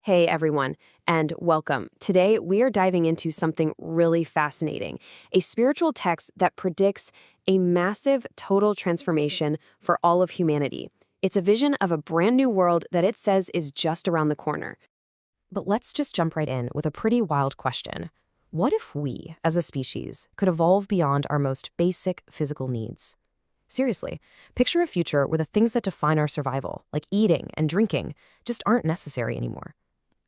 Hey everyone, and welcome. Today we are diving into something really fascinating, a spiritual text that predicts a massive total transformation for all of humanity. It's a vision of a brand new world that it says is just around the corner. But let's just jump right in with a pretty wild question. What if we, as a species, could evolve beyond our most basic physical needs? Seriously, picture a future where the things that define our survival, like eating and drinking, just aren't necessary anymore.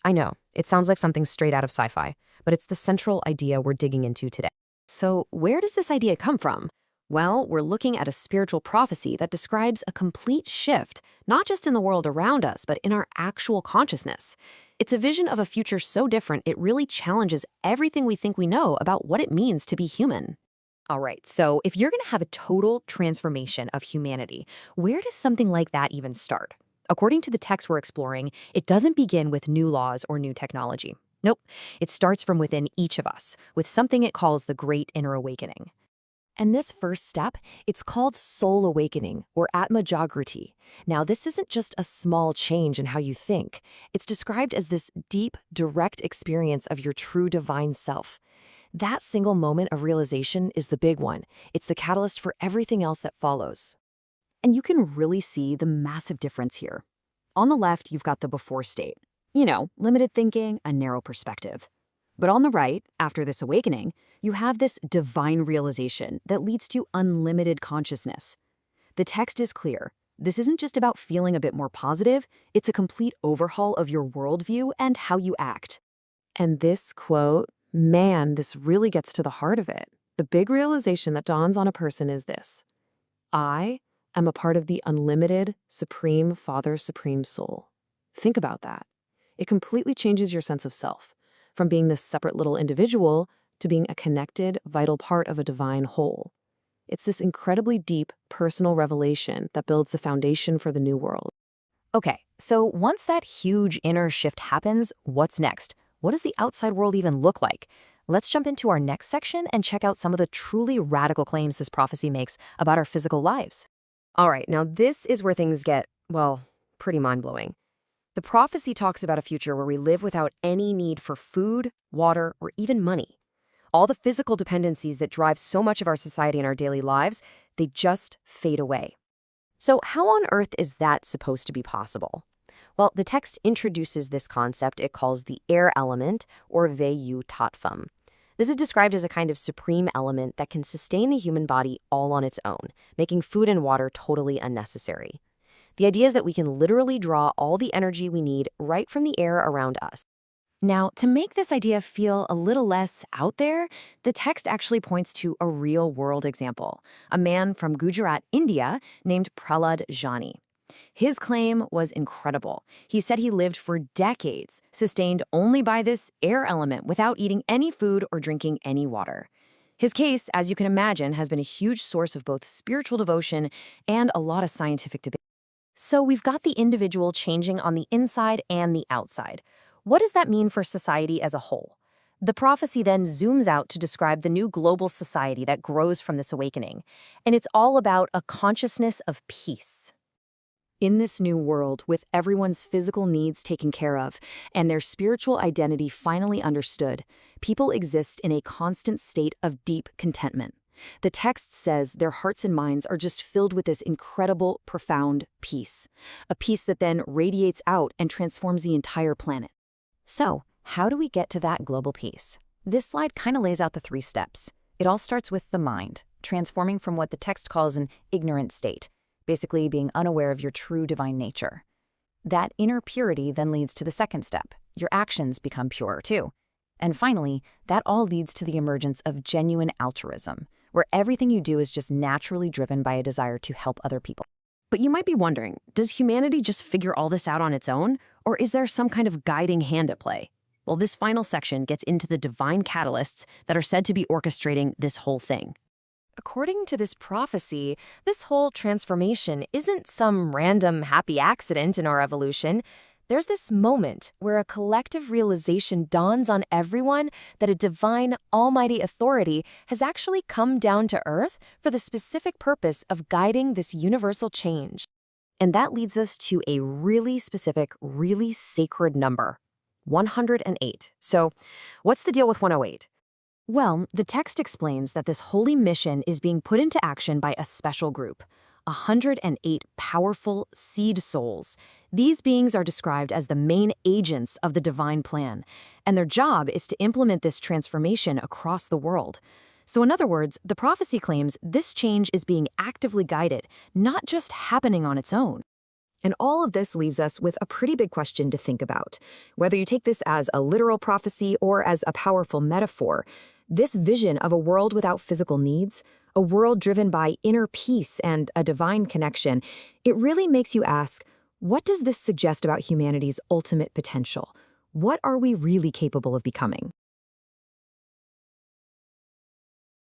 I know, it sounds like something straight out of sci-fi, but it's the central idea we're digging into today. So, where does this idea come from? Well, we're looking at a spiritual prophecy that describes a complete shift, not just in the world around us, but in our actual consciousness. It's a vision of a future so different it really challenges everything we think we know about what it means to be human. All right, so if you're going to have a total transformation of humanity, where does something like that even start? According to the text we're exploring, it doesn't begin with new laws or new technology. Nope, it starts from within each of us, with something it calls the Great Inner Awakening. And this first step, it's called soul awakening, or atma jagrati. Now, this isn't just a small change in how you think. It's described as this deep, direct experience of your true divine self. That single moment of realization is the big one. It's the catalyst for everything else that follows. And you can really see the massive difference here. On the left, you've got the before state. Limited thinking, a narrow perspective. But on the right, after this awakening, you have this divine realization that leads to unlimited consciousness. The text is clear. This isn't just about feeling a bit more positive, it's a complete overhaul of your worldview and how you act. And this quote, man, this really gets to the heart of it. The big realization that dawns on a person is this: I am a part of the unlimited, supreme Father, supreme soul. Think about that. It completely changes your sense of self, from being this separate little individual to being a connected, vital part of a divine whole. It's this incredibly deep, personal revelation that builds the foundation for the new world. Okay, so once that huge inner shift happens, what's next? What does the outside world even look like? Let's jump into our next section and check out some of the truly radical claims this prophecy makes about our physical lives. All right, now this is where things get, well, pretty mind-blowing. The prophecy talks about a future where we live without any need for food, water, or even money. All the physical dependencies that drive so much of our society and our daily lives, they just fade away. So how on earth is that supposed to be possible? Well, the text introduces this concept it calls the air element, or Vayutattvam. This is described as a kind of supreme element that can sustain the human body all on its own, making food and water totally unnecessary. The idea is that we can literally draw all the energy we need right from the air around us. Now, to make this idea feel a little less out there, the text actually points to a real-world example, a man from Gujarat, India, named Prahlad Jani. His claim was incredible. He said he lived for decades, sustained only by this air element without eating any food or drinking any water. His case, as you can imagine, has been a huge source of both spiritual devotion and a lot of scientific debate. So we've got the individual changing on the inside and the outside. What does that mean for society as a whole? The prophecy then zooms out to describe the new global society that grows from this awakening, and it's all about a consciousness of peace. In this new world, with everyone's physical needs taken care of and their spiritual identity finally understood, people exist in a constant state of deep contentment. The text says their hearts and minds are just filled with this incredible, profound peace, a peace that then radiates out and transforms the entire planet. So, how do we get to that global peace? This slide kind of lays out the 3 steps. It all starts with the mind, transforming from what the text calls an ignorant state, basically being unaware of your true divine nature. That inner purity then leads to the second step. Your actions become purer too. And finally, that all leads to the emergence of genuine altruism, where everything you do is just naturally driven by a desire to help other people. But you might be wondering, does humanity just figure all this out on its own, or is there some kind of guiding hand at play? Well, this final section gets into the divine catalysts that are said to be orchestrating this whole thing. According to this prophecy, this whole transformation isn't some random happy accident in our evolution. There's this moment where a collective realization dawns on everyone that a divine, almighty authority has actually come down to Earth for the specific purpose of guiding this universal change. And that leads us to a really specific, really sacred number: 108. So, what's the deal with 108? Well, the text explains that this holy mission is being put into action by a special group, 108 powerful seed souls. These beings are described as the main agents of the divine plan, and their job is to implement this transformation across the world. So in other words, the prophecy claims this change is being actively guided, not just happening on its own. And all of this leaves us with a pretty big question to think about. Whether you take this as a literal prophecy or as a powerful metaphor, this vision of a world without physical needs, a world driven by inner peace and a divine connection, it really makes you ask, what does this suggest about humanity's ultimate potential? What are we really capable of becoming?